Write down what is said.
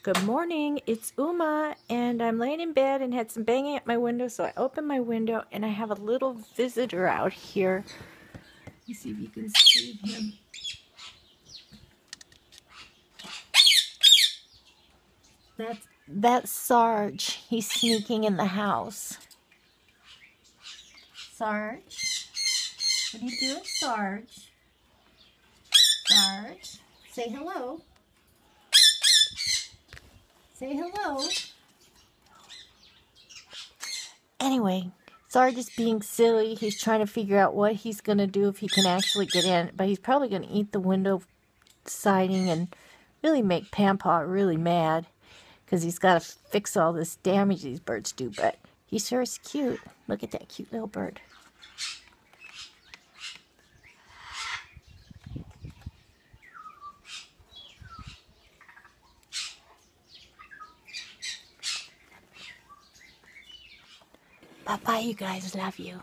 Good morning, it's Uma, and I'm laying in bed and had some banging at my window, so I opened my window and I have a little visitor out here. Let me see if you can see him. That's Sarge. He's sneaking in the house. Sarge? What are you doing, Sarge? Sarge? Say hello. Say hello. Anyway, Sarge is being silly. He's trying to figure out what he's going to do if he can actually get in. But he's probably going to eat the window siding and really make Pampaw really mad. Because he's got to fix all this damage these birds do. But he sure is cute. Look at that cute little bird. Bye-bye, you guys. Love you.